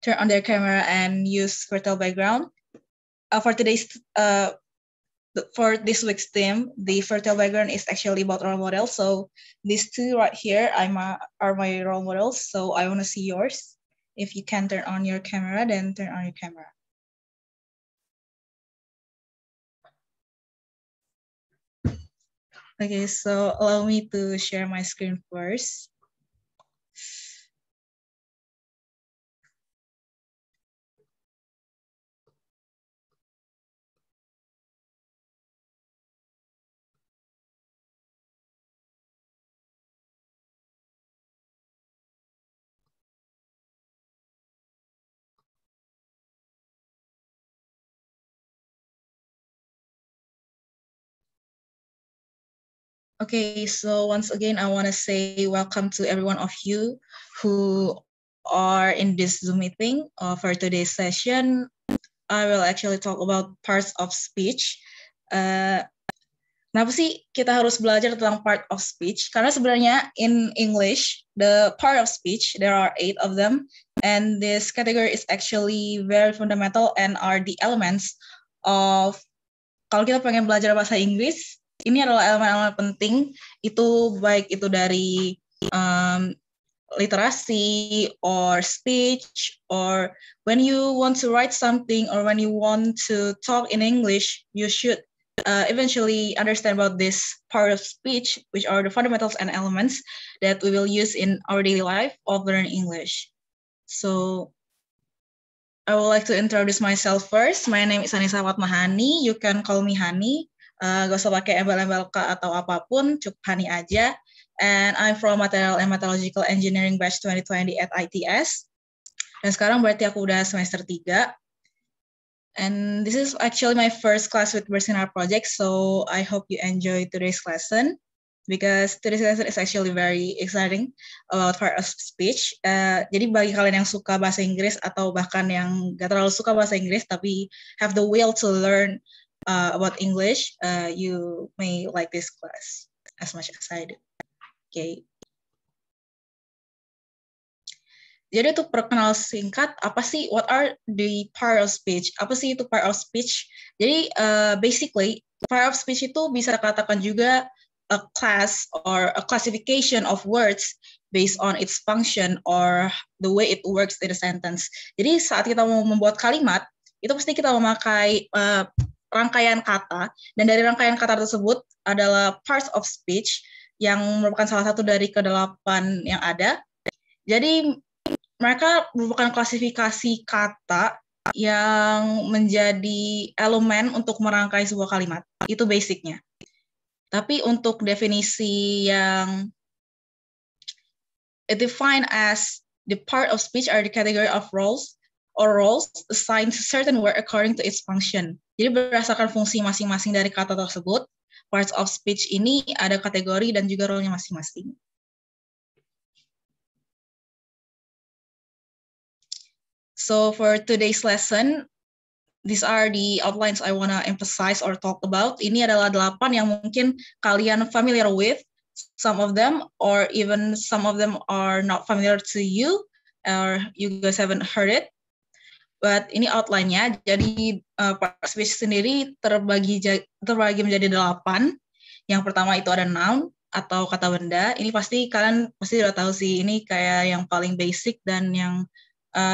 turn on their camera and use virtual background. For this week's theme, the virtual background is actually about role models. So these two right here are my role models. So I want to see yours. If you can turn on your camera, then turn on your camera. Okay, so allow me to share my screen first. Okay, so once again, I want to say welcome to every one of you who are in this Zoom meeting. For today's session, I will actually talk about parts of speech. Kenapa sih kita harus belajar tentang part of speech? Karena sebenarnya in English, the part of speech, there are 8 of them, and this category is actually very fundamental and are the elements of, kalau kita pengen belajar bahasa Inggris, ini adalah elemen-elemen penting, itu baik itu dari literasi or speech, or when you want to write something or when you want to talk in English, you should eventually understand about this part of speech, which are the fundamentals and elements that we will use in our daily life of learning English. So I would like to introduce myself first. My name is Anissa Fatmahani. You can call me Hani. Gak usah pakai embel-embel K atau apapun, cukup Hani aja. And I'm from Material and Metallurgical Engineering Batch 2020 at ITS. Dan sekarang berarti aku udah semester 3. And this is actually my first class with Bersinar Project, so I hope you enjoy today's lesson, because today's lesson is actually very exciting about part of speech. Jadi bagi kalian yang suka bahasa Inggris atau bahkan yang gak terlalu suka bahasa Inggris tapi have the will to learn about English, you may like this class as much as I do. Okay. Jadi itu perkenal singkat, apa sih, what are the part of speech? Apa sih itu part of speech? Jadi basically, part of speech itu bisa dikatakan juga a class or a classification of words based on its function or the way it works in a sentence. Jadi saat kita mau membuat kalimat, itu pasti kita memakai rangkaian kata, dan dari rangkaian kata tersebut adalah parts of speech yang merupakan salah satu dari ke-8 yang ada. Jadi mereka merupakan klasifikasi kata yang menjadi elemen untuk merangkai sebuah kalimat. Itu basicnya. Tapi untuk definisi yang defined as the part of speech are the category of roles assigned to certain word according to its function. Jadi berdasarkan fungsi masing-masing dari kata tersebut, parts of speech ini ada kategori dan juga role-nya masing-masing. So for today's lesson, these are the outlines I want to emphasize or talk about. Ini adalah 8 yang mungkin kalian familiar with, some of them, or even some of them are not familiar to you, or you guys haven't heard it. But ini outline-nya, jadi part of speech sendiri terbagi menjadi 8. Yang pertama itu ada noun, atau kata benda. Ini kalian pasti udah tahu sih, ini kayak yang paling basic dan yang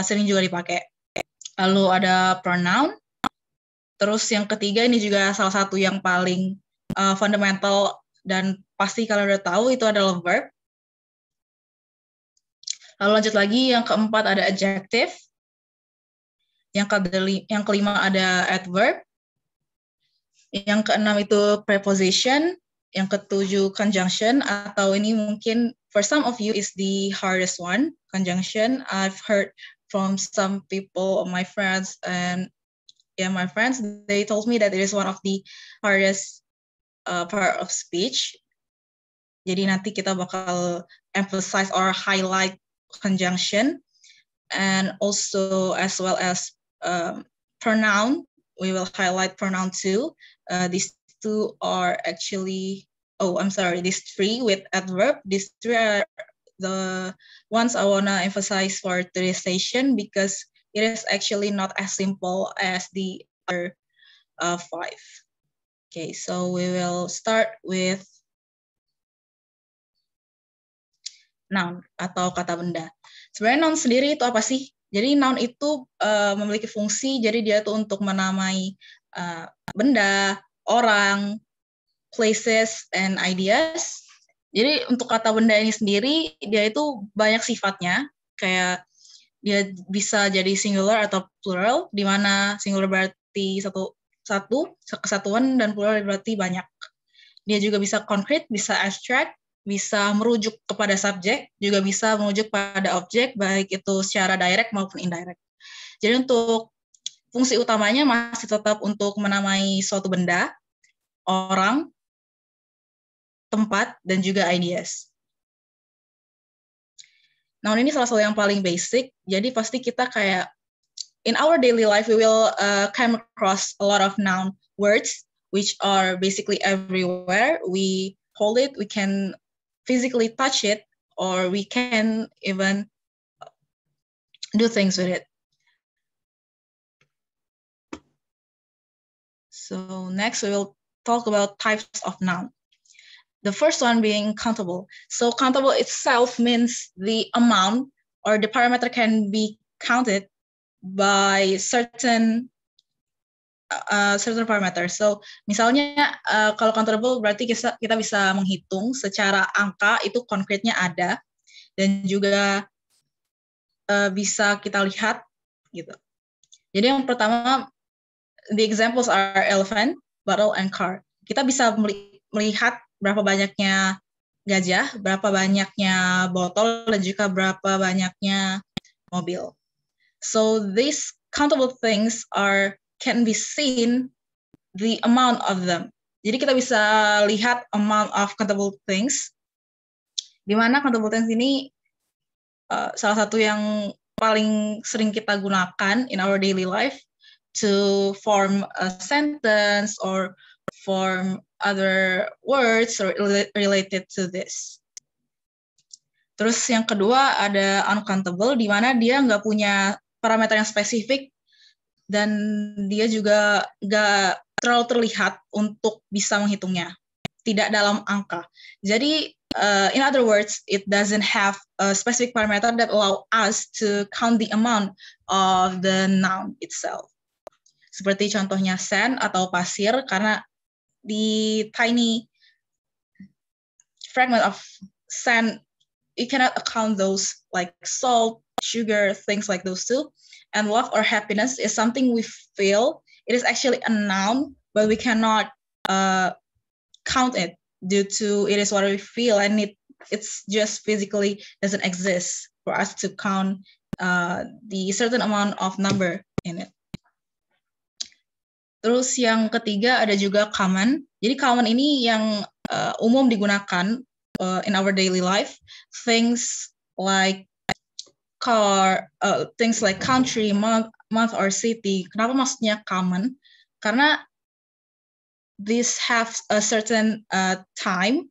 sering juga dipakai. Lalu ada pronoun. Terus yang ketiga ini juga salah satu yang paling fundamental dan pasti kalian udah tahu, itu adalah verb. Lalu lanjut lagi, yang keempat ada adjective. Yang kelima ada adverb. Yang keenam itu preposition. Yang ketujuh conjunction, atau ini mungkin for some of you is the hardest one, conjunction. I've heard from some people, my friends, and my friends, they told me that it is one of the hardest part of speech. Jadi nanti kita bakal emphasize or highlight conjunction, and also as well as pronoun. We will highlight pronoun too. These two are actually, these 3 with adverb. These 3 are the ones I want to emphasize for today's session, because it is actually not as simple as the other 5. Okay, so we will start with noun atau kata benda. Sebenarnya noun sendiri itu apa sih? Jadi noun itu memiliki fungsi, jadi dia itu untuk menamai benda, orang, places, and ideas. Jadi untuk kata benda ini sendiri, dia itu banyak sifatnya, kayak dia bisa jadi singular atau plural, di mana singular berarti satu, kesatuan, dan plural berarti banyak. Dia juga bisa concrete, bisa abstract, bisa merujuk kepada subjek, juga bisa merujuk pada objek, baik itu secara direct maupun indirect. Jadi untuk fungsi utamanya masih tetap untuk menamai suatu benda, orang, tempat, dan juga ideas. Noun ini salah satu yang paling basic, jadi pasti kita kayak, in our daily life, we will come across a lot of noun words, which are basically everywhere. We hold it, we can physically touch it, or we can even do things with it. So next, we will talk about types of noun. The first one being countable. So countable itself means the amount or the parameter can be counted by certain parameter. So misalnya kalau countable berarti kita bisa menghitung secara angka itu konkretnya ada, dan juga bisa kita lihat gitu. Jadi yang pertama, the examples are elephant, bottle, and car. Kita bisa melihat berapa banyaknya gajah, berapa banyaknya botol, dan juga berapa banyaknya mobil. So these countable things can be seen the amount of them. Jadi kita bisa lihat amount of countable things, di mana countable things ini salah satu yang paling sering kita gunakan in our daily life to form a sentence or form other words related to this. Terus yang kedua ada uncountable, di mana dia nggak punya parameter yang spesifik, dan dia juga nggak terlalu terlihat untuk bisa menghitungnya, tidak dalam angka. Jadi, in other words, it doesn't have a specific parameter that allow us to count the amount of the noun itself. Seperti contohnya sand atau pasir, karena the tiny fragment of sand, you cannot account those like salt, sugar, things like those too. And love or happiness is something we feel. It is actually a noun, but we cannot count it due to it is what we feel, and it's just physically doesn't exist for us to count the certain amount of number in it. Terus yang ketiga ada juga common. Jadi common ini yang umum digunakan in our daily life. Things like car, things like country, month, or city. Kenapa maksudnya common? Karena these have a certain time,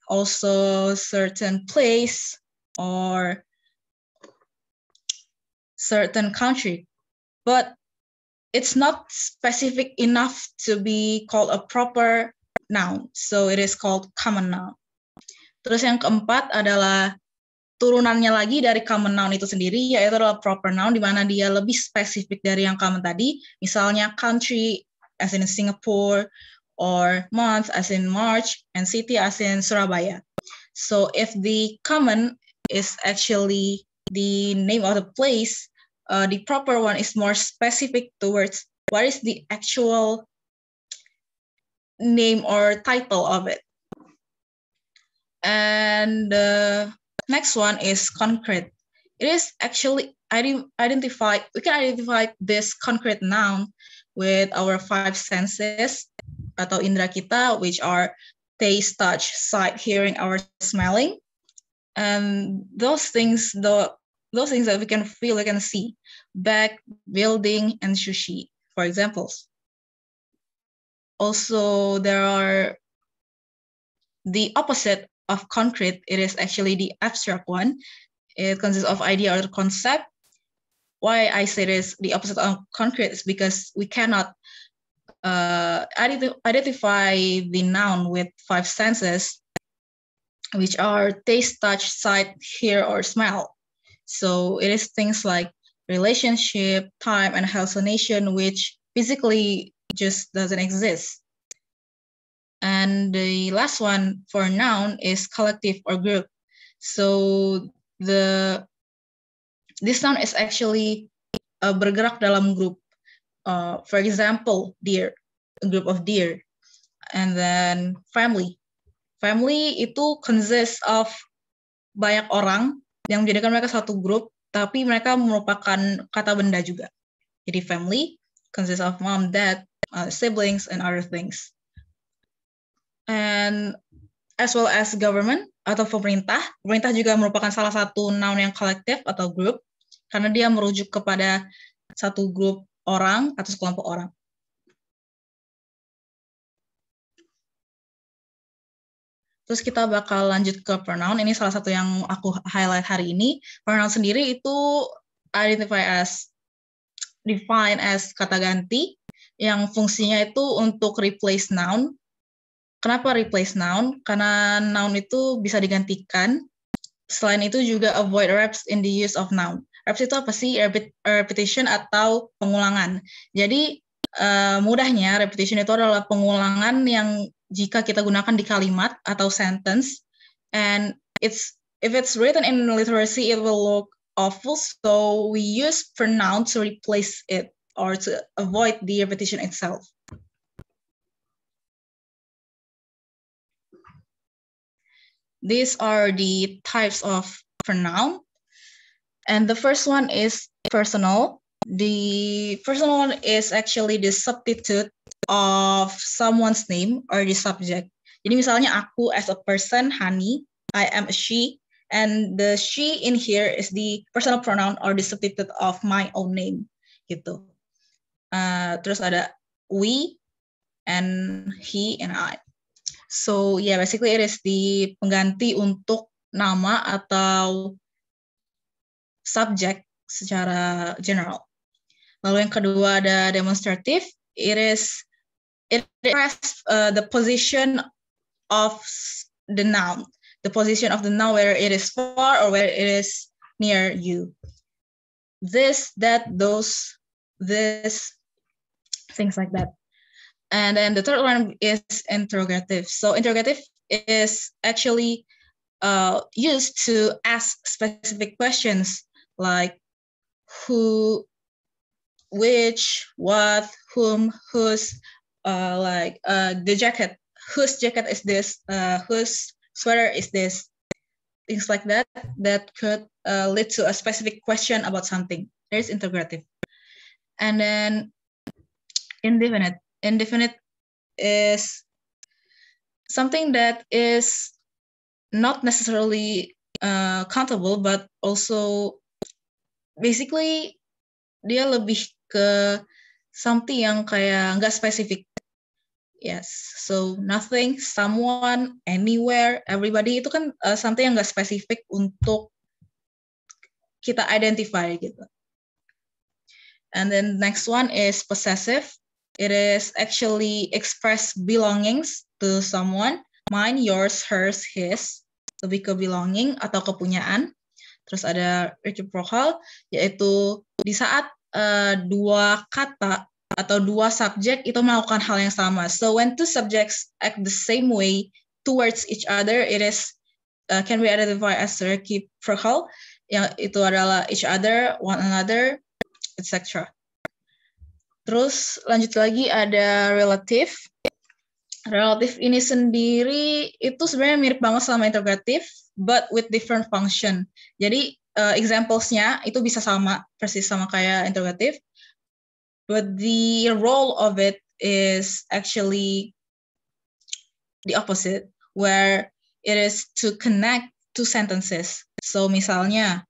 also certain place, or certain country. But it's not specific enough to be called a proper noun. So it is called common noun. Terus yang keempat adalah turunannya lagi dari common noun itu sendiri, yaitu adalah proper noun, di mana dia lebih spesifik dari yang common tadi. Misalnya country as in Singapore, or month as in March, and city as in Surabaya. So if the common is actually the name of the place, the proper one is more specific towards what is the actual name or title of it. And the next one is concrete. It is actually we can identify this concrete noun with our 5 senses atau indera kita, which are taste, touch, sight, hearing, or smelling. And those things that we can feel, we can see. Bag, building, and sushi, for examples. Also, there are the opposite of concrete. It is actually the abstract one. It consists of idea or concept. why I say this, the opposite of concrete, is because we cannot identify the noun with 5 senses, which are taste, touch, sight, hear, or smell. So it is things like relationship, time, and hallucination, which physically just doesn't exist. And the last one for noun is collective or group. So this noun is actually bergerak dalam grup. For example, deer, a group of deer. And then family. Family itu consists of banyak orang yang menjadikan mereka satu grup, tapi mereka merupakan kata benda juga. Jadi family consists of mom, dad, siblings, and other things. And as well as government atau pemerintah. Pemerintah juga merupakan salah satu noun yang kolektif atau group, karena dia merujuk kepada satu grup orang atau sekelompok orang. Terus kita bakal lanjut ke pronoun. Ini salah satu yang aku highlight hari ini. Pronoun sendiri itu define as kata ganti yang fungsinya itu untuk replace noun. Kenapa replace noun? Karena noun itu bisa digantikan. Selain itu juga avoid reps in the use of noun. Reps itu apa sih? Repetition atau pengulangan. Jadi mudahnya repetition itu adalah pengulangan yang jika kita gunakan di kalimat atau sentence, and if it's written in literacy, it will look awful. So we use pronoun to replace it or to avoid the repetition itself. These are the types of pronoun. And the first one is personal. The personal one is actually the substitute of someone's name or the subject. Jadi misalnya aku as a person, Hani, I am a she, and the she in here is the personal pronoun or the substitute of my own name, gitu. Terus ada we, and he, and I. So yeah, basically it is the pengganti untuk nama atau subject secara general. Lalu yang kedua ada demonstrative. It expresses the position of the noun. The position of the noun, whether it is far or whether it is near you. This, that, those, this, things like that. And then the third one is interrogative. So interrogative is actually used to ask specific questions like who, which, what, whom, whose, the jacket. Whose jacket is this? Whose sweater is this? Things like that could lead to a specific question about something. There's interrogative. And then indefinite. Indefinite is something that is not necessarily countable, but also basically dia lebih ke something yang kayak nggak spesifik. Yes, so nothing, someone, anywhere, everybody itu kan something yang nggak spesifik untuk kita identify gitu. And then next one is possessive. It is actually express belongings to someone, mine, yours, hers, his, lebih ke belonging atau kepunyaan. Terus ada reciprocal, yaitu di saat dua kata atau dua subjek itu melakukan hal yang sama. So when two subjects act the same way towards each other, it is can be identified as reciprocal. Yang itu adalah each other, one another, etc. Terus lanjut lagi ada relative. Relative ini sendiri itu sebenarnya mirip banget sama interrogative, but with different function. Jadi examples-nya itu bisa sama, persis sama kayak interrogative, but the role of it is actually the opposite, where it is to connect two sentences. So misalnya,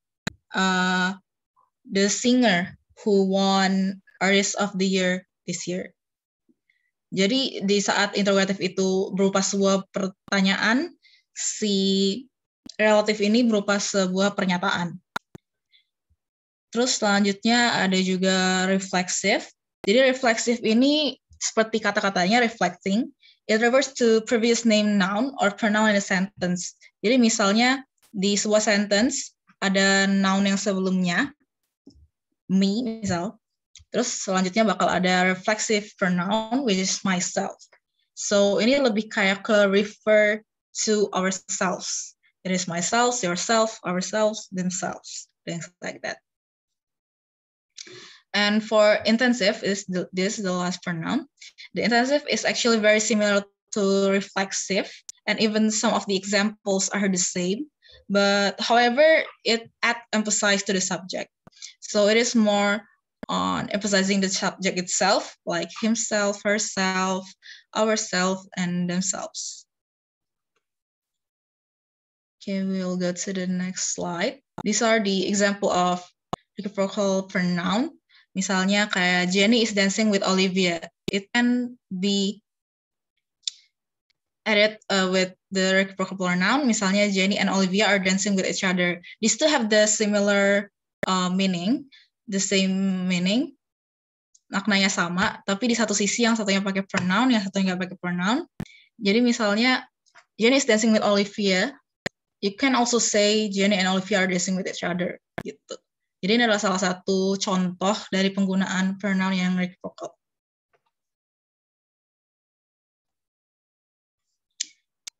the singer who won Artist of the Year this year. Jadi di saat interrogative itu berupa sebuah pertanyaan, si relative ini berupa sebuah pernyataan. Terus selanjutnya ada juga reflexive. Jadi reflexive ini seperti kata-katanya reflecting. It refers to previous name noun or pronoun in a sentence. Jadi misalnya di sebuah sentence ada noun yang sebelumnya, me misal. Terus selanjutnya bakal ada reflexive pronoun which is myself. So ini lebih kayak ke refer to ourselves. It is myself, yourself, ourselves, themselves, things like that. And for intensive, this is the last pronoun. The intensive is actually very similar to reflexive, and even some of the examples are the same. But however, it adds emphasis to the subject. So it is more on emphasizing the subject itself, like himself, herself, ourselves, and themselves. Okay, we'll go to the next slide. These are the example of reciprocal pronoun. Misalnya kayak Jenny is dancing with Olivia. It can be added with the reciprocal pronoun. Misalnya Jenny and Olivia are dancing with each other. These two have the similar meaning, the same meaning. Maknanya sama, tapi di satu sisi yang satunya pakai pronoun, yang satunya nggak pakai pronoun. Jadi misalnya Jenny is dancing with Olivia. You can also say Jenny and Olivia are dancing with each other. Gitu. Jadi ini adalah salah satu contoh dari penggunaan pronoun yang reciprocal.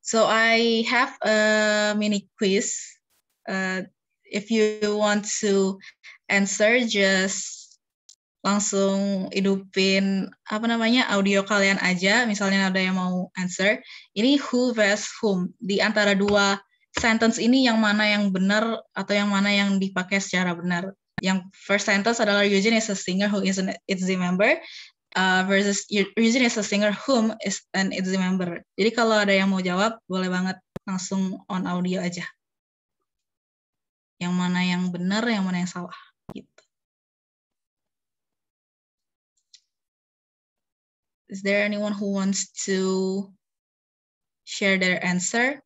So I have a mini quiz. If you want to answer, just langsung hidupin audio kalian aja. Misalnya ada yang mau answer. Ini who vs whom. Di antara dua sentence ini yang mana yang benar atau yang mana yang dipakai secara benar. Yang first sentence adalah Eugene is a singer who is an ITZY member versus Eugene is a singer whom is an ITZY member. Jadi kalau ada yang mau jawab, boleh banget langsung on audio aja. Yang mana yang benar, yang mana yang salah. Gitu. Is there anyone who wants to share their answer?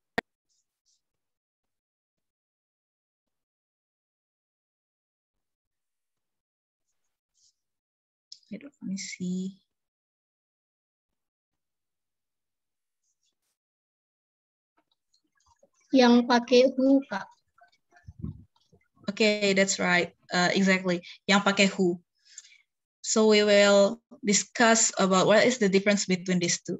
Let me see. Yang pakai who, Kak. Okay, that's right. Exactly. Yang pakai who. So we will discuss about what is the difference between these two.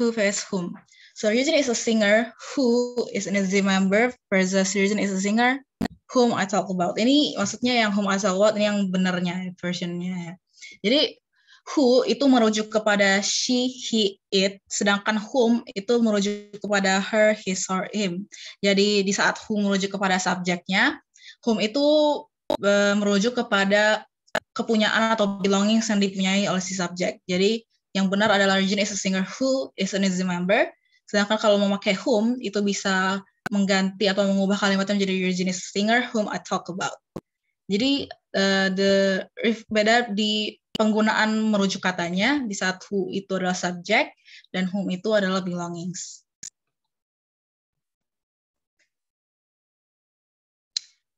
Who versus whom. So Eugene is a singer who is an ITZY member versus Eugene is a singer whom I talk about. Ini maksudnya yang whom I talk about, ini yang benernya, versionnya. Jadi who itu merujuk kepada she, he, it, sedangkan whom itu merujuk kepada her, his, or him. Jadi di saat who merujuk kepada subjeknya, whom itu merujuk kepada kepunyaan atau belongings yang dipunyai oleh si subjek. Jadi yang benar adalah Eugene is a singer who is an ITZY member. Sedangkan kalau memakai whom, itu bisa mengganti atau mengubah kalimatnya menjadi Eugene is a singer whom I talk about. Jadi beda di penggunaan merujuk katanya, di saat who itu adalah subjek, dan whom itu adalah belongings.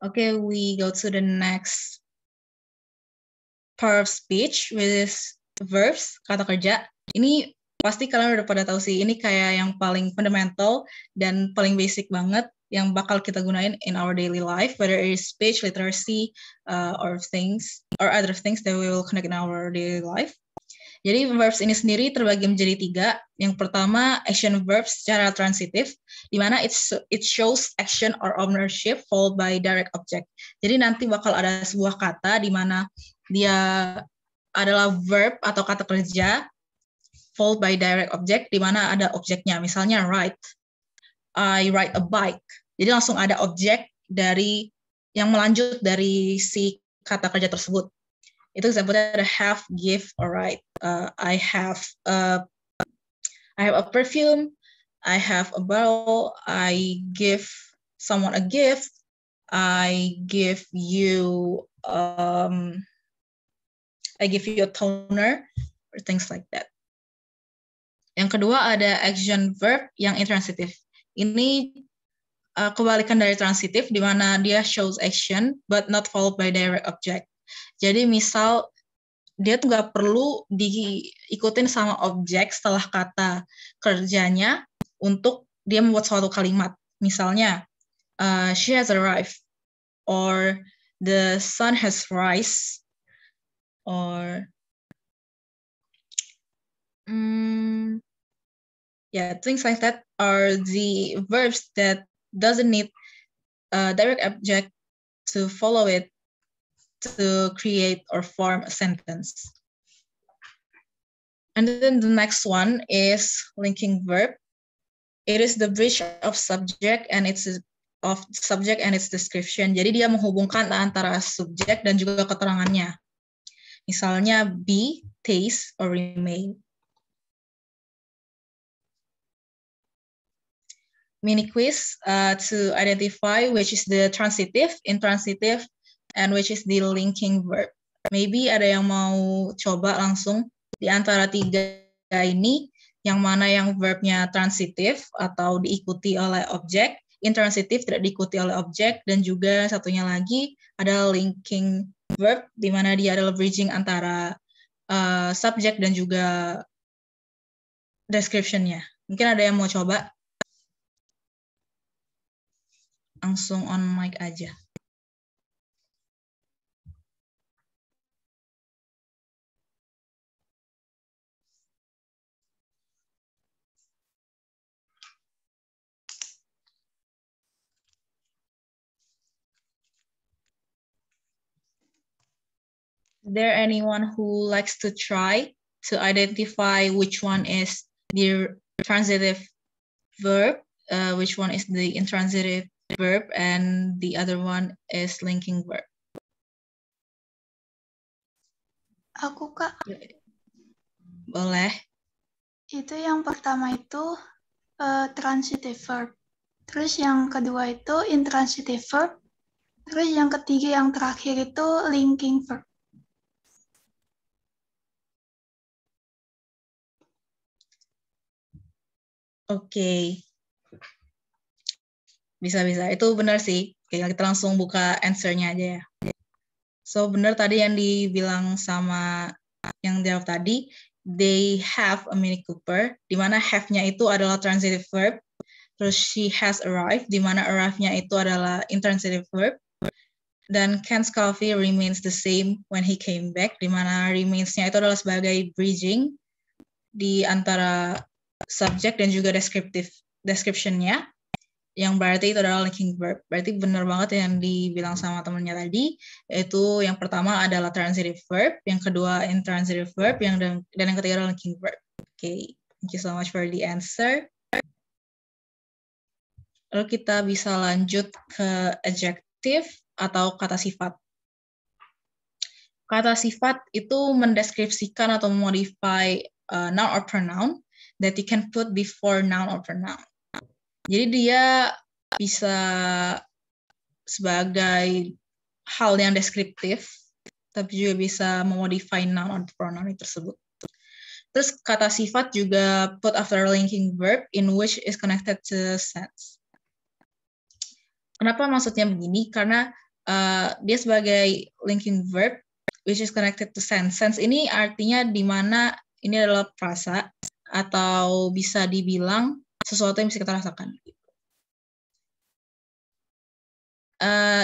Okay, we go to the next part of speech, which is verbs, kata kerja. Ini pasti kalian udah pada tahu sih, ini kayak yang paling fundamental dan paling basic banget yang bakal kita gunain in our daily life, whether it is speech, literacy, or other things that we will connect in our daily life. Jadi verbs ini sendiri terbagi menjadi 3. Yang pertama, action verbs secara transitif, di mana it shows action or ownership followed by direct object. Jadi nanti bakal ada sebuah kata di mana dia adalah verb atau kata kerja followed by direct object, di mana ada objeknya. Misalnya ride, I ride a bike. Jadi langsung ada objek dari yang melanjut dari si kata kerja tersebut. Itu example-nya ada have, give, or ride. I have a perfume. I have a bottle. I give someone a gift. I give you a toner, or things like that. Yang kedua ada action verb yang intransitif. Ini kebalikan dari transitive, di mana dia shows action but not followed by direct object. Jadi misal dia tuh nggak perlu diikutin sama objek setelah kata kerjanya untuk dia membuat suatu kalimat. Misalnya, she has arrived, or the sun has rise, or things like that are the verbs that doesn't need a direct object to follow it to create or form a sentence. And then the next one is linking verb. It is the bridge of subject and its description. Jadi dia menghubungkan antara subjek dan juga keterangannya. Misalnya be, taste, or remain. Mini quiz to identify which is the transitive, intransitive, and which is the linking verb. Maybe ada yang mau coba langsung di antara tiga ini, yang mana yang verbnya transitif atau diikuti oleh objek, intransitif tidak diikuti oleh objek, dan juga satunya lagi ada linking verb, di mana dia adalah bridging antara subjek dan juga description-nya. Mungkin ada yang mau coba? Langsung on mic aja. Is there anyone who likes to try to identify which one is the transitive verb, which one is the intransitive verb, and the other one is linking verb? Aku, Kak. Boleh. Itu yang pertama itu transitive verb. Terus yang kedua itu intransitive verb. Terus yang ketiga, yang terakhir itu linking verb. Oke. Bisa-bisa. Itu benar sih. Oke, kita langsung buka answer-nya aja ya. So, benar tadi yang dibilang sama yang jawab tadi, they have a Mini Cooper, di mana have-nya itu adalah transitive verb. Terus she has arrived, di mana arrive-nya itu adalah intransitive verb. Dan Ken's coffee remains the same when he came back, di mana remains-nya itu adalah sebagai bridging di antara subject dan juga description-nya, yang berarti itu adalah linking verb. Berarti benar banget yang dibilang sama temennya tadi, yaitu yang pertama adalah transitive verb, yang kedua intransitive verb, dan yang ketiga adalah linking verb. Okay, thank you so much for the answer. Lalu kita bisa lanjut ke adjective atau kata sifat. Kata sifat itu mendeskripsikan atau memodify noun or pronoun that you can put before noun or pronoun. Jadi dia bisa sebagai hal yang deskriptif, tapi juga bisa memodify noun or pronoun tersebut. Terus kata sifat juga put after linking verb in which is connected to sense. Kenapa maksudnya begini? Karena dia sebagai linking verb which is connected to sense. Sense ini artinya di mana ini adalah frasa atau bisa dibilang sesuatu yang bisa kita rasakan.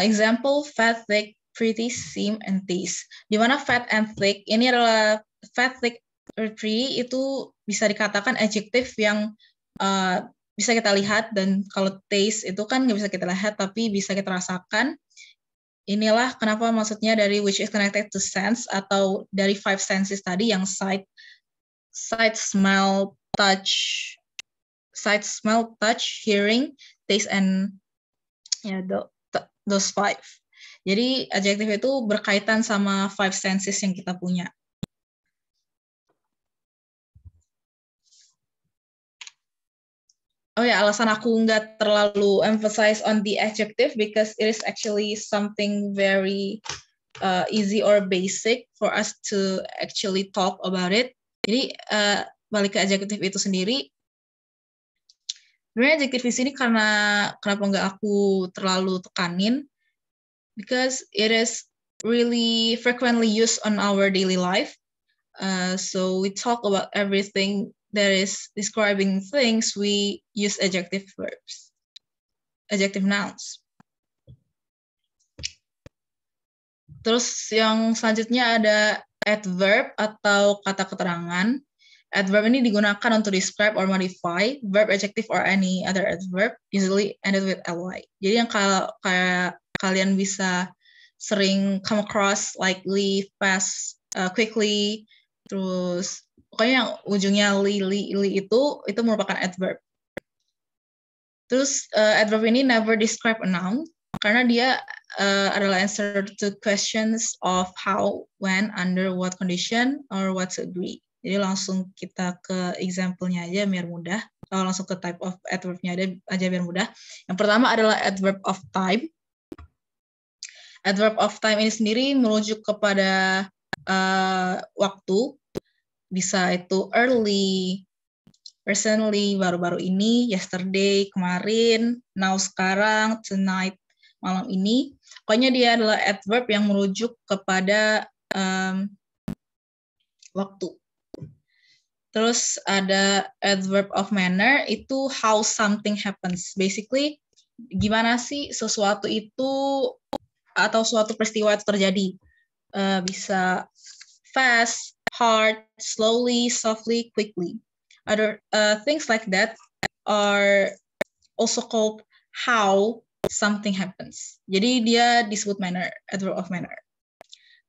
Example, fat, thick, pretty, seem, and taste. Di mana fat and thick ini adalah fat, thick, or pretty itu bisa dikatakan adjektif yang bisa kita lihat, dan kalau taste itu kan nggak bisa kita lihat tapi bisa kita rasakan. Inilah kenapa maksudnya dari which is connected to sense atau dari 5 senses tadi yang sight, smell, touch, hearing, taste, and those 5. Jadi adjektif itu berkaitan sama 5 senses yang kita punya. Oh ya, alasan aku nggak terlalu emphasize on the adjective because it is actually something very easy or basic for us to actually talk about it. Jadi balik ke adjektif itu sendiri, Sebenarnya adjektif di sini kenapa nggak aku terlalu tekanin, because it is really frequently used on our daily life. So we talk about everything that is describing things, we use adjective verbs, adjective nouns. Terus yang selanjutnya ada adverb atau kata keterangan. Adverb ini digunakan untuk describe or modify verb, adjective, or any other adverb, usually ended with ly. Jadi yang kayak kalian bisa sering come across, likely, fast, quickly, terus pokoknya yang ujungnya li itu merupakan adverb. Terus adverb ini never describe a noun karena dia adalah answer to questions of how, when, under, what condition, or what to agree. Jadi langsung kita ke example-nya aja biar mudah. Kalau langsung ke type of adverb-nya aja biar mudah. Yang pertama adalah adverb of time. Adverb of time ini sendiri merujuk kepada waktu. Bisa itu early, recently, baru-baru ini, yesterday, kemarin, now, sekarang, tonight, malam ini. Pokoknya dia adalah adverb yang merujuk kepada waktu. Terus ada adverb of manner, itu how something happens. Basically, gimana sih sesuatu itu atau suatu peristiwa itu terjadi. Bisa fast, hard, slowly, softly, quickly. Other things like that are also called how something happens. Jadi dia disebut manner, adverb of manner.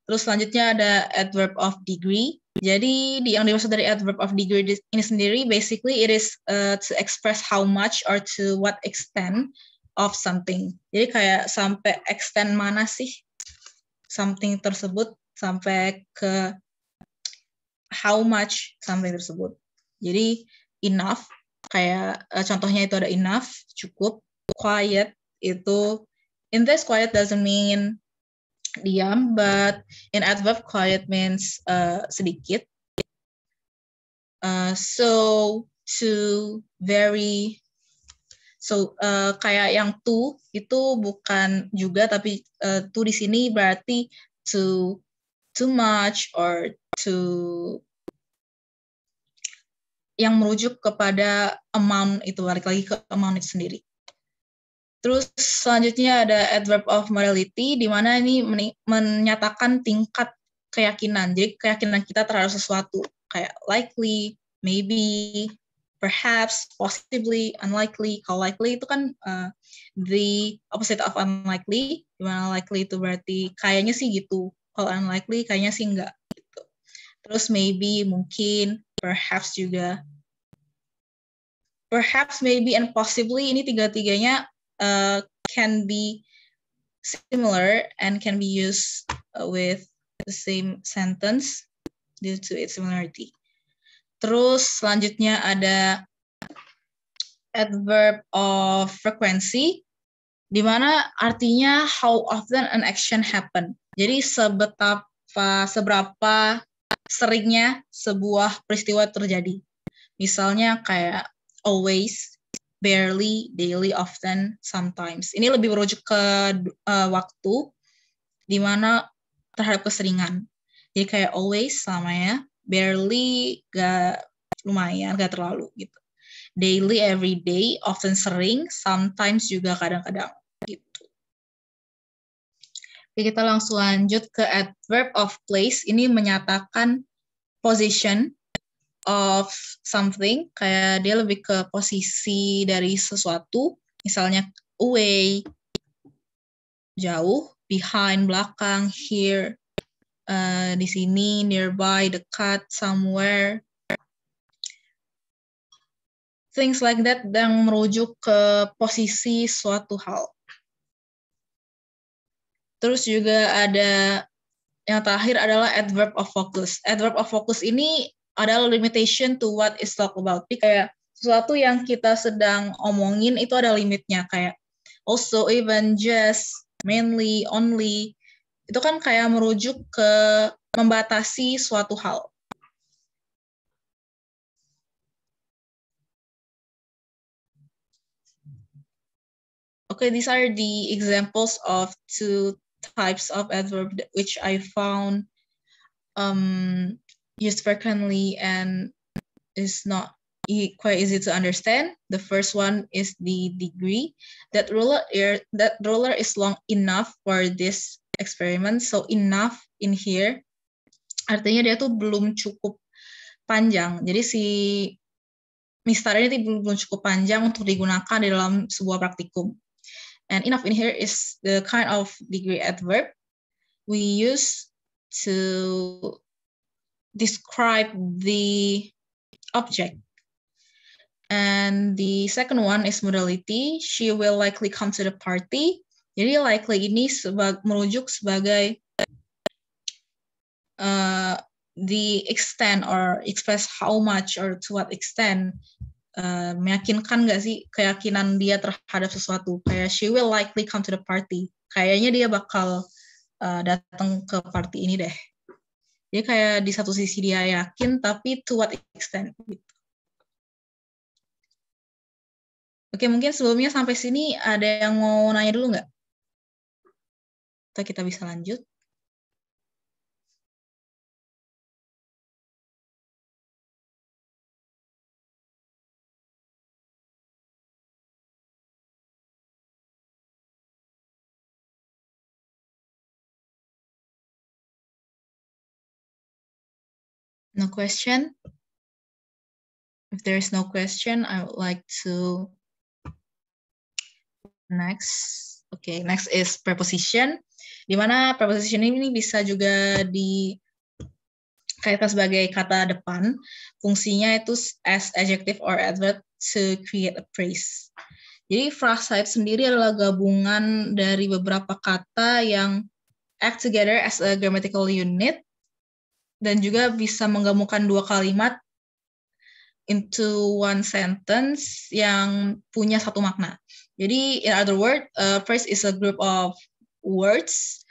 Terus selanjutnya ada adverb of degree. Jadi yang dimaksud dari adverb of degree ini sendiri, basically it is to express how much or to what extent of something. Jadi kayak sampai extent mana sih something tersebut, sampai ke how much something tersebut. Jadi enough, kayak contohnya itu ada enough, cukup. Quiet itu, in this quiet doesn't mean diam, but in adverb quiet means sedikit. So, to, very. So kayak yang to itu bukan juga, tapi to di sini berarti too much or to yang merujuk kepada amount, itu balik lagi ke amount itu sendiri. Terus selanjutnya ada adverb of morality, di mana ini menyatakan tingkat keyakinan. Jadi keyakinan kita terhadap sesuatu, kayak likely, maybe, perhaps, possibly, unlikely. Kalau likely itu kan the opposite of unlikely, di mana likely itu berarti kayaknya sih gitu. Kalau unlikely kayaknya sih enggak gitu. Terus maybe, mungkin, perhaps juga. Perhaps, maybe, and possibly ini tiga-tiganya can be similar and can be used with the same sentence due to its similarity. Terus selanjutnya ada adverb of frequency, di mana artinya how often an action happen. Jadi seberapa seringnya sebuah peristiwa terjadi. Misalnya kayak always, barely, daily, often, sometimes. Ini lebih merujuk ke waktu, di mana terhadap keseringan. Jadi kayak always, selamanya, barely, gak lumayan, gak terlalu gitu. Daily, every day, often sering, sometimes juga kadang-kadang gitu. Oke, kita langsung lanjut ke adverb of place. Ini menyatakan position of something, kayak dia lebih ke posisi dari sesuatu, misalnya away, jauh, behind, belakang, here, di sini, nearby, dekat, somewhere, things like that, yang merujuk ke posisi suatu hal. Terus juga ada yang terakhir adalah adverb of focus. Adverb of focus ini adalah limitation to what is talked about. Jadi kayak sesuatu yang kita sedang omongin itu ada limitnya, kayak also, even, just, mainly, only. Itu kan kayak merujuk ke membatasi suatu hal. Okay, these are the examples of two types of adverb which I found used frequently and is not quite easy to understand. The first one is the degree. That ruler is long enough for this experiment. So enough in here artinya dia tuh belum cukup panjang. Jadi si mistar ini belum cukup panjang untuk digunakan di dalam sebuah praktikum. And enough in here is the kind of degree adverb we use to describe the object. And the second one is modality. She will likely come to the party. Jadi likely ini merujuk sebagai the extent or express how much or to what extent, meyakinkan nggak sih keyakinan dia terhadap sesuatu. Kayak she will likely come to the party. Kayaknya dia bakal datang ke party ini deh. Jadi kayak di satu sisi dia yakin, tapi to what extent gitu. Oke, mungkin sebelumnya sampai sini ada yang mau nanya dulu nggak? Atau kita bisa lanjut? No question? If there is no question, I would like to next. Okay, next is preposition. Di mana preposition ini bisa juga dikaitkan sebagai kata depan. Fungsinya itu as adjective or adverb to create a phrase. Jadi frasa itu sendiri adalah gabungan dari beberapa kata yang act together as a grammatical unit dan juga bisa menggabungkan dua kalimat into one sentence yang punya satu makna. Jadi, in other words, phrase is a group of words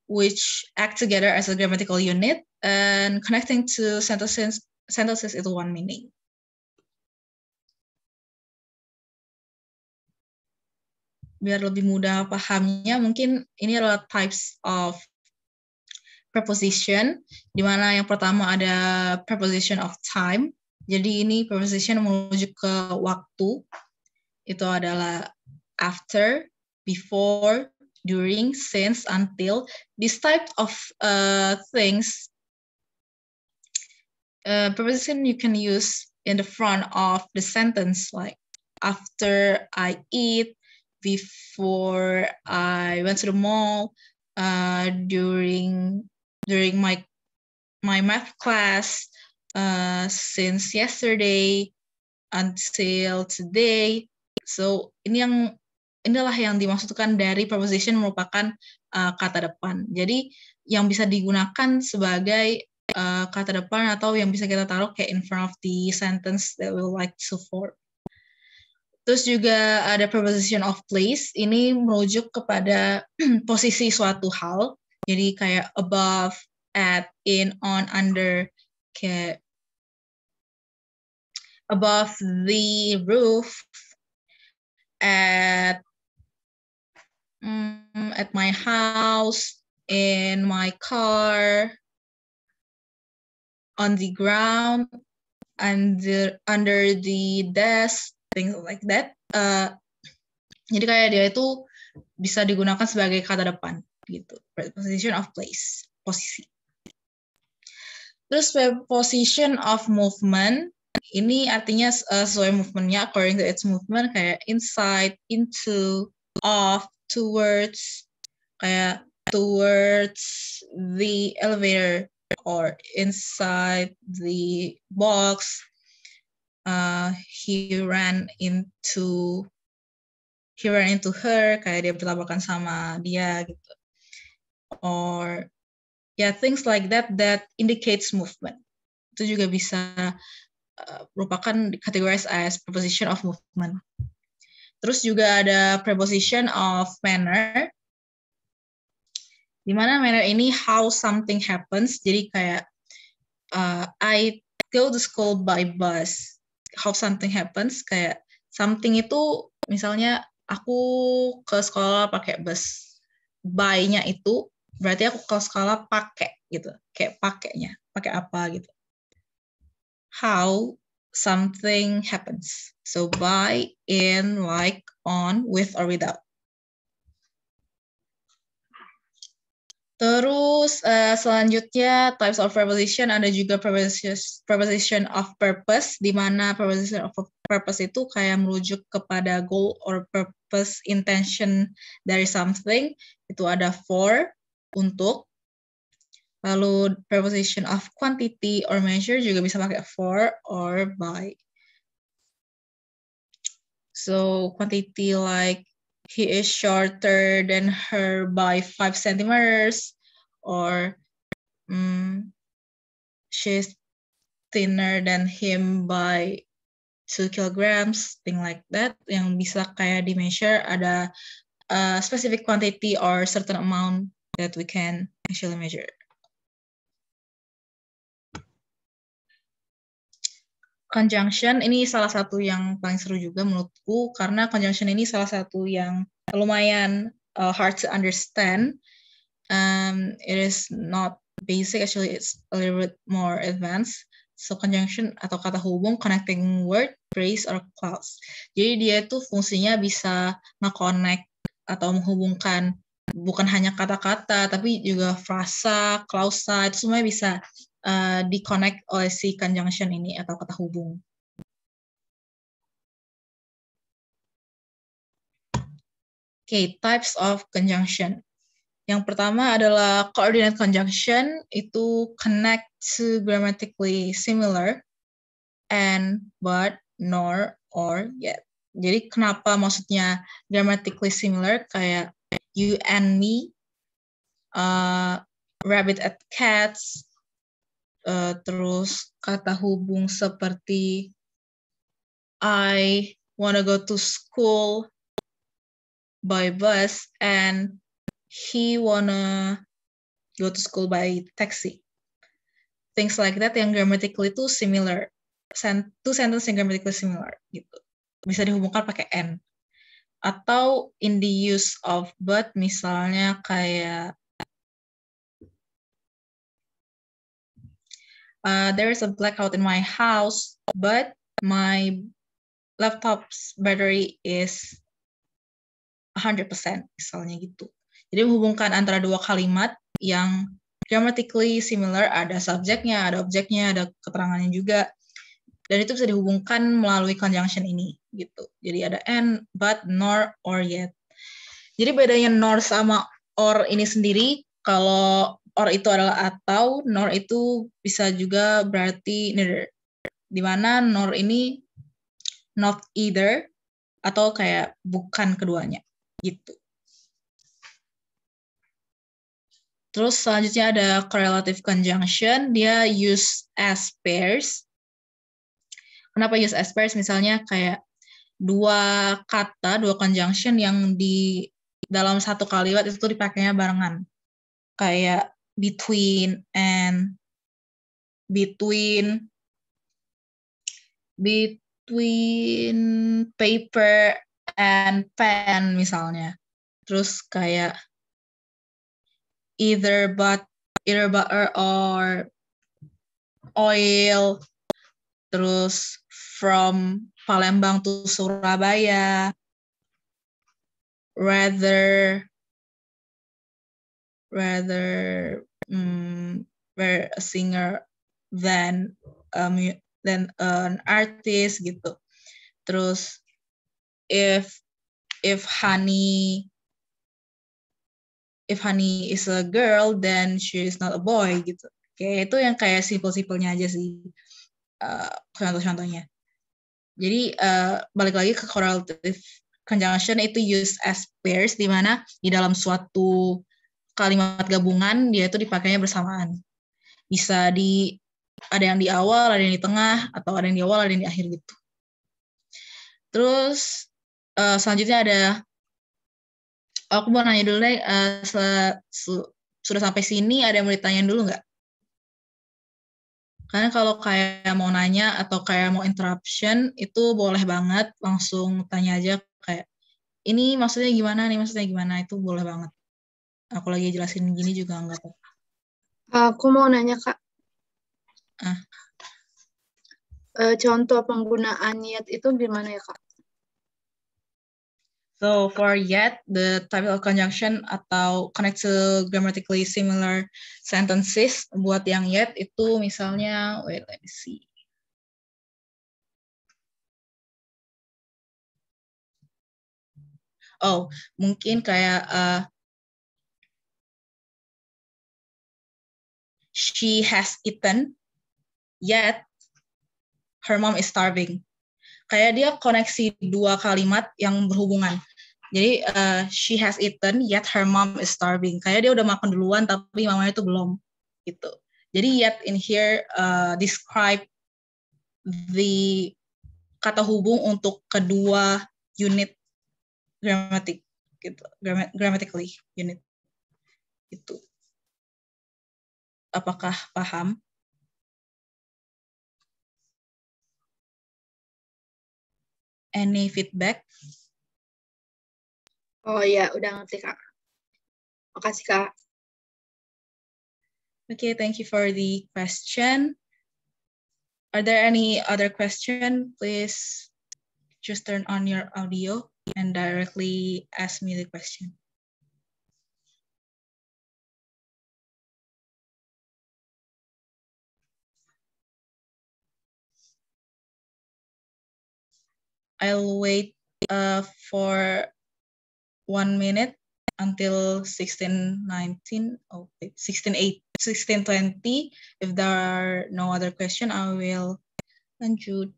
which act together as a grammatical unit and connecting to sentences into one meaning. Biar lebih mudah pahamnya, mungkin ini adalah types of preposition, di mana yang pertama ada preposition of time. Jadi ini preposition merujuk ke waktu. Itu adalah after, before, during, since, until. This type of things, preposition you can use in the front of the sentence, like after I eat, before I went to the mall, during my math class, since yesterday until today. So inilah yang dimaksudkan dari preposition merupakan kata depan. Jadi yang bisa digunakan sebagai kata depan atau yang bisa kita taruh kayak in front of the sentence that we like to form. Terus juga ada preposition of place. Ini merujuk kepada posisi suatu hal. Jadi kayak above, at, in, on, under, kayak above the roof, at my house, in my car, on the ground, under the desk, things like that. Jadi kayak dia itu bisa digunakan sebagai kata depan gitu. Preposition of place, posisi. Terus preposition of movement, ini artinya sesuai movementnya, according to its movement, kayak inside, into, off, towards, kayak towards the elevator or inside the box. He ran into her, kayak dia bertabrakan sama dia gitu. Or things like that indicates movement. Itu juga bisa merupakan categorized as preposition of movement. Terus juga ada preposition of manner, di mana manner ini how something happens. Jadi kayak I go to school by bus. How something happens, kayak something itu misalnya aku ke sekolah pakai bus. By-nya itu berarti aku ke sekolah pakai gitu. Kayak pakainya. Pakai apa gitu. How something happens. So by, in, like, on, with, or without. Terus selanjutnya types of preposition, ada juga preposition of purpose, di mana preposition of purpose itu kayak merujuk kepada goal or purpose, intention dari something. Itu ada for, untuk. Lalu preposition of quantity or measure juga bisa pakai for or by. So quantity like he is shorter than her by 5 centimeters, or she's thinner than him by 2 kilograms, thing like that. Yang bisa kayak di measure, ada specific quantity or certain amount that we can actually measure. Conjunction ini salah satu yang paling seru juga menurutku, karena conjunction ini salah satu yang lumayan hard to understand. It is not basic, actually it's a little bit more advanced. So conjunction atau kata hubung, connecting word, phrase, or clause. Jadi dia tuh fungsinya bisa nge-connect atau menghubungkan bukan hanya kata-kata, tapi juga frasa, klausa, itu semuanya bisa di-connect oleh si conjunction ini atau kata hubung. Okay, types of conjunction. Yang pertama adalah coordinate conjunction, itu connect to grammatically similar, and, but, nor, or, yet. Jadi kenapa maksudnya grammatically similar, kayak you and me, rabbit and cats, terus kata hubung seperti I wanna go to school by bus and he wanna go to school by taxi. Things like that yang grammatically itu similar. Two sentences yang grammatically similar gitu. Bisa dihubungkan pakai and. Atau in the use of but, misalnya kayak there is a blackout in my house, but my laptop's battery is 100%, misalnya gitu. Jadi menghubungkan antara dua kalimat yang grammatically similar, ada subjeknya, ada objeknya, ada keterangannya juga. Dan itu bisa dihubungkan melalui conjunction ini gitu. Jadi ada and, but, nor, or, yet. Jadi bedanya nor sama or ini sendiri, kalau or itu adalah atau, nor itu bisa juga berarti neither. Dimana nor ini not either, atau kayak bukan keduanya, gitu. Terus selanjutnya ada correlative conjunction, dia use as pairs. Kenapa use as pairs? Misalnya kayak dua kata, dua conjunction yang di dalam satu kalimat itu tuh dipakainya barengan. Kayak between and between paper and pen misalnya. Terus kayak either but or oil. Terus from Palembang to Surabaya. Rather we're a singer than an artist gitu. Terus if Honey is a girl, then she is not a boy gitu. Oke, itu yang kayak simple-simpelnya aja sih contoh-contohnya. Jadi balik lagi ke correlative conjunction, itu use as pairs, di mana di dalam suatu kalimat gabungan dia itu dipakainya bersamaan. Bisa ada yang di awal, ada yang di tengah, atau ada yang di awal, ada yang di akhir gitu. Terus selanjutnya ada, aku mau nanya dulu deh, sudah sampai sini ada yang mau ditanyain dulu nggak? Karena kalau kayak mau nanya atau kayak mau interruption, itu boleh banget langsung tanya aja kayak, ini maksudnya gimana nih, maksudnya gimana, itu boleh banget. Aku lagi jelasin gini juga nggak apa-apa. Aku mau nanya Kak, Ah. contoh penggunaan yet itu gimana ya Kak? So for yet, the type of conjunction atau connect to grammatically similar sentences, buat yang yet itu misalnya, wait, let me see. Oh, mungkin kayak she has eaten, yet her mom is starving. Kayak dia koneksi dua kalimat yang berhubungan. Jadi she has eaten, yet her mom is starving. Kayak dia udah makan duluan, tapi mamanya itu belum. Gitu. Jadi yet in here describe the kata hubung untuk kedua unit grammatic, gitu. Grammatically unit. Itu. Apakah paham? Any feedback? Oh iya, udah ngerti Kak. Makasih Kak. Okay, thank you for the question. Are there any other question? Please just turn on your audio and directly ask me the question. I'll wait for 1 minute until 16:19. Oh, wait, 16:20. If there are no other question, I will lanjut.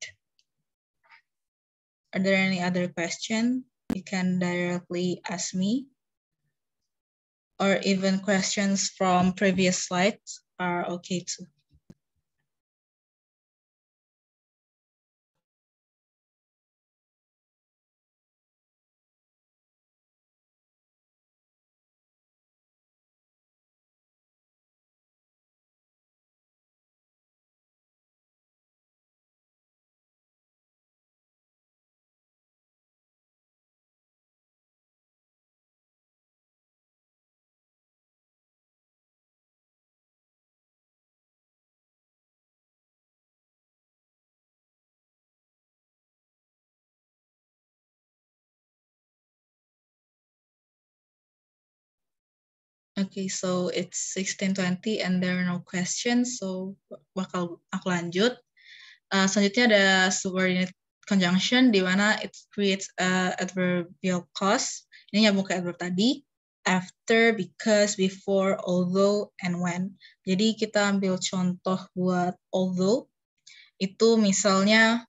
Are there any other question? You can directly ask me. Or even questions from previous slides are okay too. Okay, so it's 16:20 and there are no questions, so bakal aku lanjut. Selanjutnya ada subordinate conjunction di mana it creates a adverbial clause. Ini nyambung ke adverb tadi. After, because, before, although, and when. Jadi kita ambil contoh buat although. Itu misalnya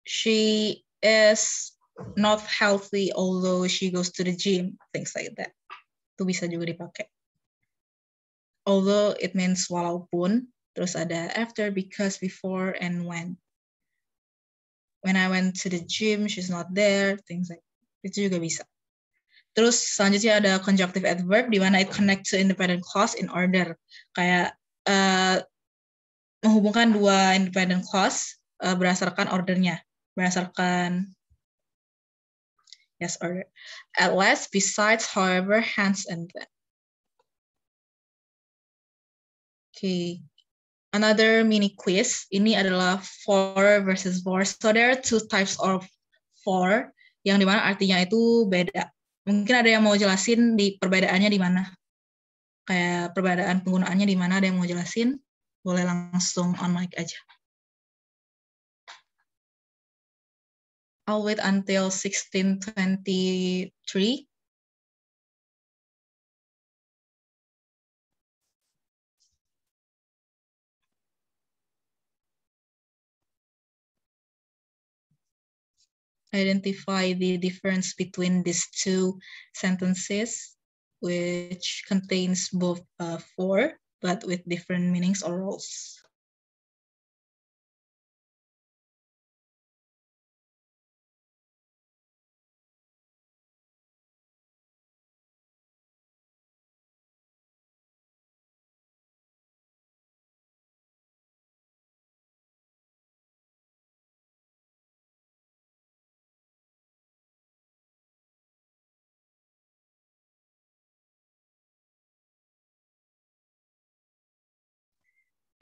she is not healthy although she goes to the gym, things like that. Itu bisa juga dipakai. Although it means walaupun, terus ada after, because, before, and when. When I went to the gym, she's not there, things like that. Itu juga bisa. Terus selanjutnya ada conjunctive adverb di mana it connects to independent clause in order. Kayak menghubungkan dua independent clause berdasarkan ordernya. Berdasarkan yes, order. At last, besides, however, hence, and then. Okay. Another mini quiz. Ini adalah for versus for. So there are two types of for yang dimana artinya itu beda. Mungkin ada yang mau jelasin di perbedaannya di mana? Kayak perbedaan penggunaannya di mana, ada yang mau jelasin? Boleh langsung on mic aja. I'll wait until 16:23. Identify the difference between these two sentences, which contains both for, but with different meanings or roles.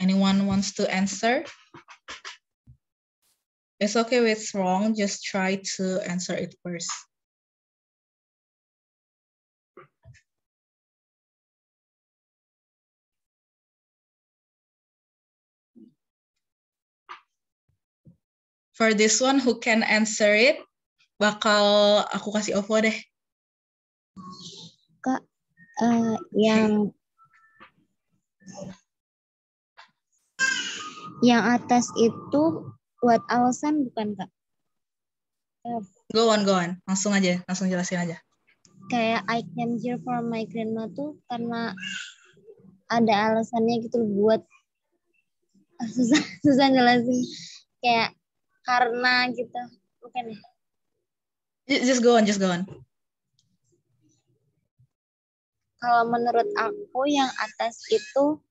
Anyone wants to answer? It's okay if it's wrong, just try to answer it first. For this one, who can answer it? Bakal aku kasih OVO deh. Kak, yang atas itu buat alasan bukan, Kak? Go on. Langsung jelasin aja. Kayak I came here for my grandma tuh karena ada alasannya gitu buat susah jelasin. Kayak karena gitu, bukan ya? Just go on. Kalau menurut aku yang atas itu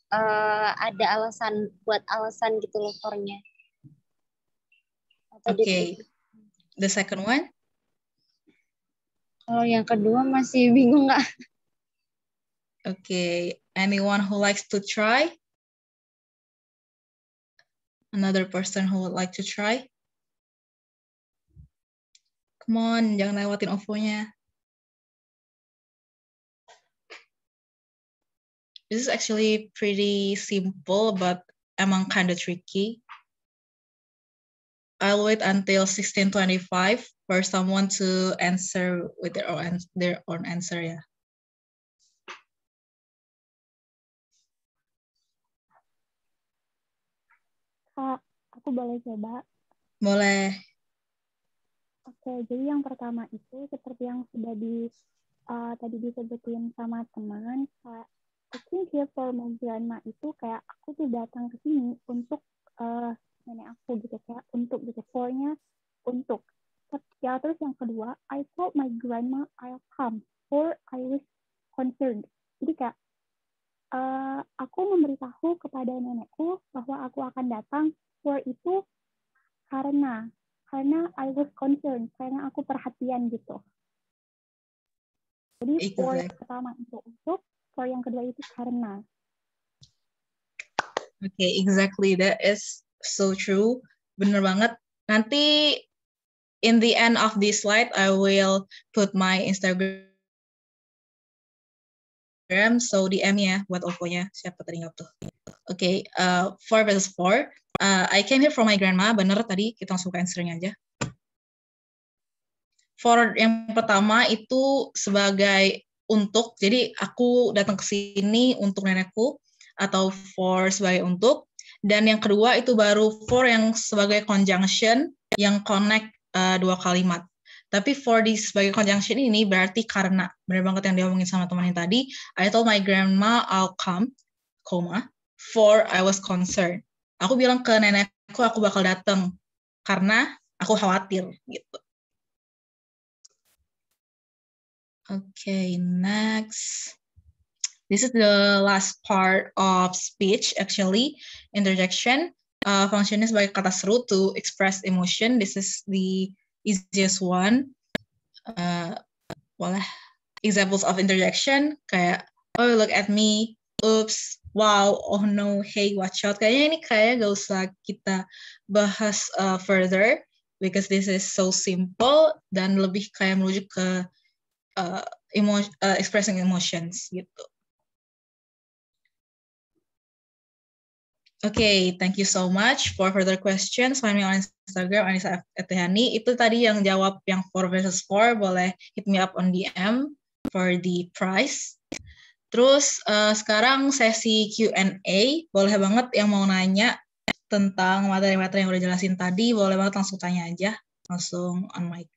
ada alasan gitu loh for-nya. Okay. The second one? Kalau yang kedua masih bingung nggak? Okay. Anyone who likes to try? Another person who would like to try? Come on, jangan lewatin OVO-nya. This is actually pretty simple, but emang kind of tricky. I'll wait until 16:25 for someone to answer with their own answer ya. Kak, aku boleh coba? Boleh. Oke, jadi yang pertama itu seperti yang sudah tadi disebutin sama teman, Kak, cooking here for my grandma itu kayak aku tuh datang ke sini untuk nenek aku gitu, kayak untuk gitu, for-nya untuk. Ya, terus yang kedua, I told my grandma I'll come, or I was concerned. Jadi kayak aku memberitahu kepada nenekku bahwa aku akan datang, for itu karena I was concerned, karena aku perhatian gitu. Jadi for yang pertama itu untuk, for yang kedua itu karena. Okay, exactly. That is so true. Bener banget. Nanti in the end of this slide, I will put my Instagram. So DM ya buat OVO-nya. Siapa tadi nggak tuh? Okay, 4 versus 4. I came here from my grandma. Bener tadi, kita langsung ke answer-nya aja. For yang pertama itu sebagai untuk, jadi aku datang ke sini untuk nenekku, atau for sebagai untuk. Dan yang kedua itu baru for yang sebagai conjunction, yang connect dua kalimat. Tapi for di sebagai conjunction ini berarti karena. Benar banget yang diomongin sama teman yang tadi. I told my grandma I'll come, for I was concerned. Aku bilang ke nenekku aku bakal datang karena aku khawatir gitu. Okay, next. This is the last part of speech, actually, interjection. Functionnya sebagai kata seru to express emotion. This is the easiest one. Examples of interjection, kayak, oh, look at me, oops, wow, oh no, hey, watch out. Kayaknya ini kayak gak usah kita bahas further, because this is so simple, dan lebih kayak merujuk ke expressing emotions gitu. Okay, thank you so much. For further questions, find me on Instagram, Anissa Etehani. Itu tadi yang jawab yang 4 versus 4, boleh hit me up on DM for the prize. Terus sekarang sesi Q&A, boleh banget yang mau nanya tentang materi-materi yang udah jelasin tadi, boleh banget langsung tanya aja, langsung on mic.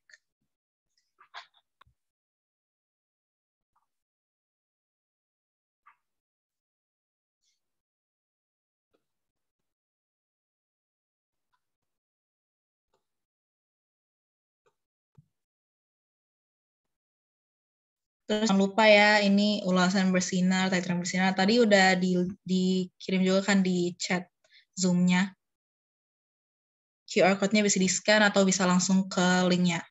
Terus jangan lupa ya, ini ulasan bersinar, Titran bersinar. Tadi udah dikirim juga kan di chat Zoom-nya. QR code-nya bisa di-scan atau bisa langsung ke link-nya.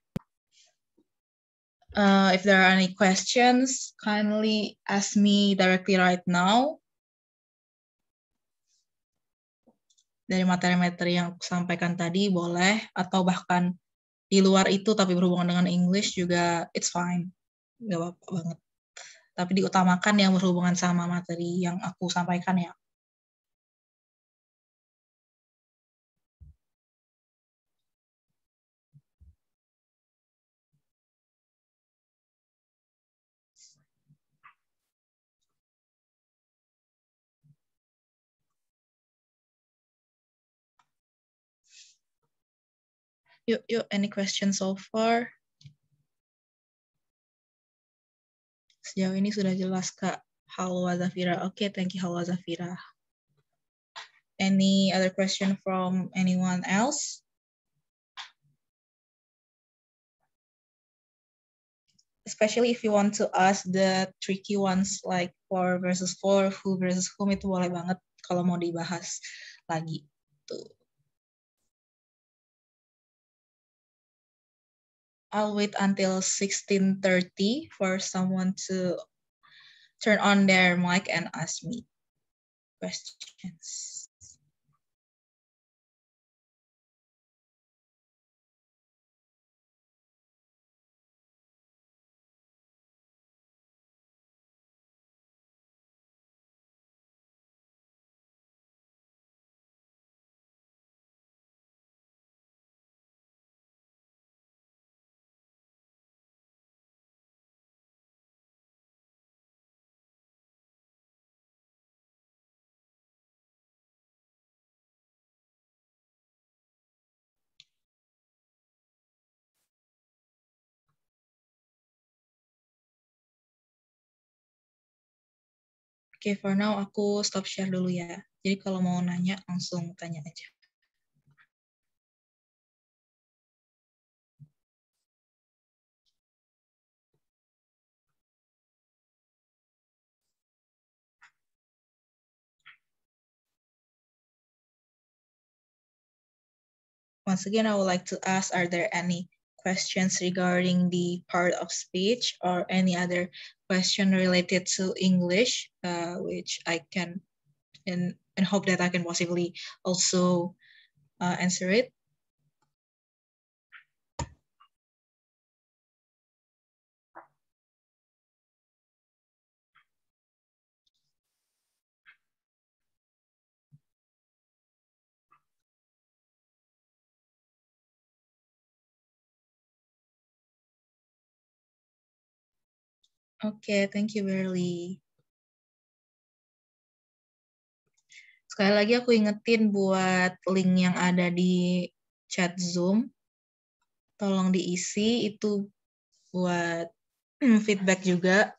If there are any questions, kindly ask me directly right now. Dari materi-materi yang aku sampaikan tadi boleh, atau bahkan di luar itu tapi berhubungan dengan English juga it's fine. Gak apa-apa banget. Tapi diutamakan yang berhubungan sama materi yang aku sampaikan ya. Yuk, any questions so far? Sejauh ini sudah jelas, Kak. Halwa Zafira. Oke, thank you, Halwa Zafira. Any other question from anyone else? Especially if you want to ask the tricky ones like for versus for, who versus whom, itu boleh banget kalau mau dibahas lagi. Tuh. I'll wait until 16:30 for someone to turn on their mic and ask me questions. Oke, for now aku stop share dulu ya. Jadi kalau mau nanya, langsung tanya aja. Once again, I would like to ask, are there any questions regarding the part of speech or any other question related to English, which I can and hope that I can possibly also answer it? Oke, thank you, Berly. Sekali lagi aku ingetin buat link yang ada di chat Zoom. Tolong diisi, itu buat feedback juga.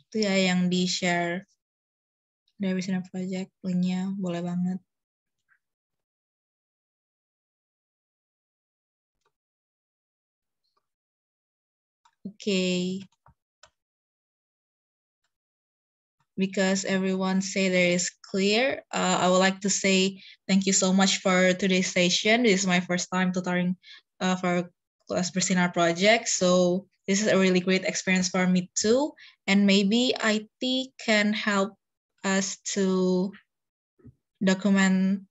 Itu ya yang di-share dari Sinar Project, linknya boleh banget. Okay. Because everyone say there is clear, I would like to say thank you so much for today's session. This is my first time tutoring for Kelas Bersinar project, so this is a really great experience for me too. And maybe IT can help us to document